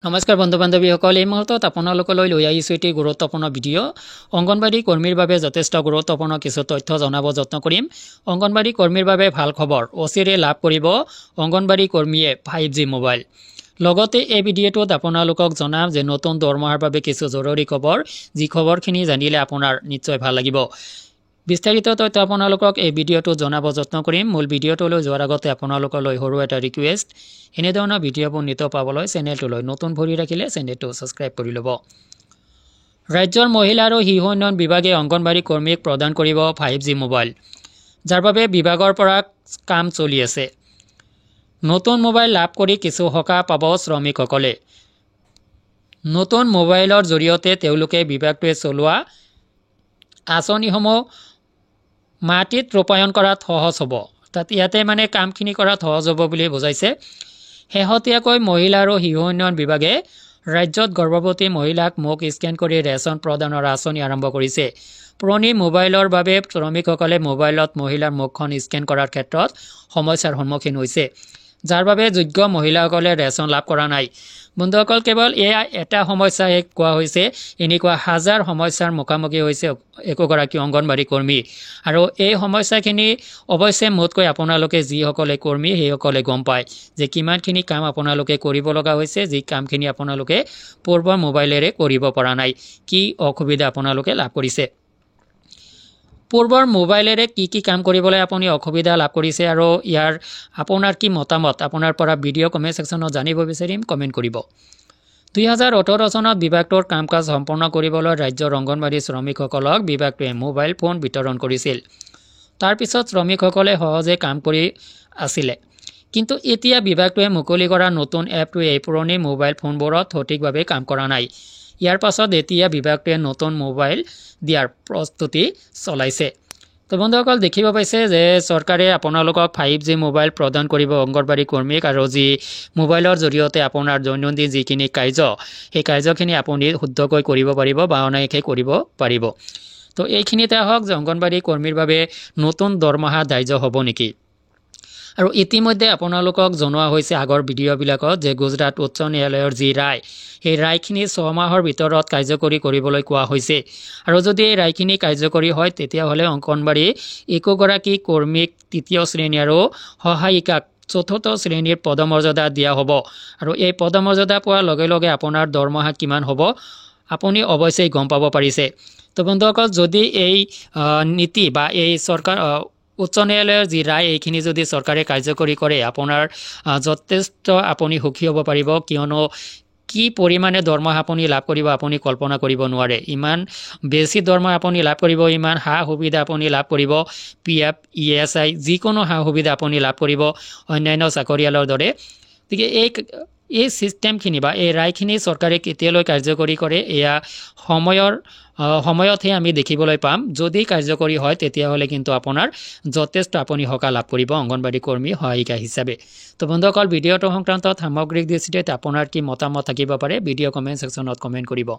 নমস্কাৰ বন্ধু বান্ধৱীসকল এই মুহূৰ্তত আপোনালোকলৈ লৈ আহিছোঁ এটি গুৰুত্বপূৰ্ণ ভিডিঅ' অংগনবাড়ী কৰ্মীৰ বাবে যথেষ্ট গুৰুত্বপূৰ্ণ কিছু তথ্য জনাব যত্ন কৰিম অংগনবাড়ী কৰ্মীৰ বাবে ভাল খবৰ অচিৰে লাভ কৰিব অংগনবাড়ী কৰ্মীয়ে 5G মোবাইল লগতে এই ভিডিঅ'টোত আপোনালোকক জনাম যে নতুন দৰমহাৰ বাবে কিছু জৰুৰী খবৰ যি খবৰখিনি জানিলে আপোনাৰ নিশ্চয় ভাল লাগিব বিস্তাৰিত তথ্য আপোনালোকক এই ভিডিঅ'টো জনাব যত্ন কৰিম মূল ভিডিঅ'টোলৈ যোৱাৰ আগতে আপোনালোকলৈ সৰু এটা ৰিকুৱেষ্ট এনেধৰণৰ ভিডিঅ'বোৰ নিত পাবলৈ চেনেলটোলৈ নতুন ভৰি ৰাখিলে চেনেলটো ছাবস্ক্ৰাইব কৰি ল'ব ৰাজ্যৰ মহিলা আৰু শিশু উন্নয়ন বিভাগে অংগনবাড়ী কৰ্মীক প্ৰদান কৰিব 5G মোবাইল যাৰ বাবে বিভাগৰ পৰা কাম চলি আছে নতুন মোবাইল লাভ কৰি কিছু সকাহ পাব শ্ৰমিকসকলে নতুন মোবাইলৰ জৰিয়তে তেওঁলোকে বিভাগটোৱে চলোৱা আঁচনিসমূহ মাটিত ৰূপায়ণ কৰাত সহজ হ'ব তাত ইয়াতে মানে কামখিনি কৰাত সহজ হ'ব বুলি বুজাইছে শেহতীয়াকৈ মহিলা আৰু শিশু উন্নয়ন বিভাগে ৰাজ্যত গৰ্ভৱতী মহিলাক মুখ স্কেন কৰি ৰেচন প্ৰদানৰ আঁচনি আৰম্ভ কৰিছে পুৰণি মোবাইলৰ বাবে শ্ৰমিকসকলে মোবাইলত মহিলাৰ মুখখন স্কেন কৰাৰ ক্ষেত্ৰত সমস্যাৰ সন্মুখীন হৈছে যাৰ বাবে যোগ্য মহিলাসকলে ৰেচন লাভ কৰা নাই বন্ধুসকল কেৱল এয়া এটা সমস্যাহে কোৱা হৈছে এনেকুৱা হাজাৰ সমস্যাৰ মুখামুখি হৈছে একোগৰাকী অংগনবাড়ী কৰ্মী আৰু এই সমস্যাখিনি অৱশ্যে মোতকৈ আপোনালোকে যিসকলে কৰ্মী সেইসকলে গম পায় যে কিমানখিনি কাম আপোনালোকে কৰিব লগা হৈছে যি কামখিনি আপোনালোকে পূৰ্বৰ মোবাইলেৰে কৰিব পৰা নাই কি অসুবিধা আপোনালোকে লাভ কৰিছে পূৰ্বৰ মোবাইলেৰে কি কাম কৰিবলৈ আপুনি অসুবিধা লাভ কৰিছে আৰু ইয়াৰ আপোনাৰ কি মতামত আপোনাৰ পৰা ভিডিঅ' কমেণ্ট ছেকশ্যনত জানিব বিচাৰিম কমেণ্ট কৰিব 2018 চনত বিভাগটোৰ কাম কাজ সম্পূৰ্ণ কৰিবলৈ ৰাজ্যৰ অংগনবাড়ী শ্ৰমিকসকলক বিভাগটোৱে মোবাইল ফোন বিতৰণ কৰিছিল তাৰ পিছত শ্ৰমিকসকলে সহজে কাম কৰি আছিলে কিন্তু এতিয়া বিভাগটোৱে মুকলি কৰা নতুন এপটোৱে এই পুৰণি মোবাইল ফোনবোৰত সঠিকভাৱে কাম কৰা নাই ইয়াৰ পাছত এতিয়া বিভাগটোৱে নতুন মোবাইল দিয়াৰ প্ৰস্তুতি চলাইছে তো বন্ধুসকল দেখিব পাইছে যে চৰকাৰে আপোনালোকক 5G মোবাইল প্ৰদান কৰিব অংগনবাড়ী কৰ্মীক আৰু যি মোবাইলৰ জৰিয়তে আপোনাৰ দৈনন্দিন যিখিনি কাৰ্য সেই কাৰ্যখিনি আপুনি শুদ্ধকৈ কৰিব পাৰিব বা অনায়াসে কৰিব পাৰিব তো এইখিনিতে হওক যে অংগনবাড়ী কৰ্মীৰ বাবে নতুন দৰমহা ধাৰ্য হ'ব নেকি আৰু ইতিমধ্যে আপোনালোকক জনোৱা হৈছে আগৰ ভিডিঅ'বিলাকত যে গুজৰাট উচ্চ ন্যায়ালয়ৰ যি ৰায় সেই ৰায়খিনি 6 মাহৰ ভিতৰত কাৰ্যকৰী কৰিবলৈ কোৱা হৈছে আৰু যদি এই ৰায়খিনি কাৰ্যকৰী হয় তেতিয়াহ'লে অংগনবাড়ী একোগৰাকী কৰ্মীক তৃতীয় শ্ৰেণী আৰু সহায়িকাক চতুৰ্থ শ্ৰেণীৰ পদমৰ্যাদা দিয়া হ'ব আৰু এই পদমৰ্যাদা পোৱাৰ লগে লগে আপোনাৰ দৰমহা কিমান হ'ব আপুনি অৱশ্যেই গম পাব পাৰিছে তো বন্ধুসকল যদি এই নীতি বা এই চৰকাৰ উচ্চ ন্যায়ালয়ৰ যি ৰায় এইখিনি যদি চৰকাৰে কাৰ্যকৰী কৰে আপোনাৰ যথেষ্ট আপুনি সুখী হ'ব পাৰিব কিয়নো কি পৰিমাণে দৰমহা আপুনি লাভ কৰিব আপুনি কল্পনা কৰিব নোৱাৰে ইমান বেছি দৰমহা আপুনি লাভ কৰিব ইমান সা সুবিধা আপুনি লাভ কৰিব PF ESI যিকোনো সা সুবিধা আপুনি লাভ কৰিব অন্যান্য চাকৰিয়ালৰ দৰে গতিকে এই সিস্টেমখিনি বা এই ৰায়খিনি চৰকাৰে কেতিয়ালৈ কাৰ্যকৰী কৰে এয়া সময়তহে আমি দেখিবলৈ পাম যদি কাৰ্যকৰী হয় তেতিয়াহ'লে কিন্তু আপোনাৰ যথেষ্ট আপুনি সকাহ লাভ কৰিব অংগনবাড়ী কৰ্মী সহায়িকা হিচাপে তো বন্ধুসকল ভিডিঅ'টো সংক্ৰান্তত সামগ্ৰিক দৃষ্টিত আপোনাৰ কি মতামত থাকিব পাৰে ভিডিঅ' কমেণ্ট ছেকশ্যনত কমেণ্ট কৰিব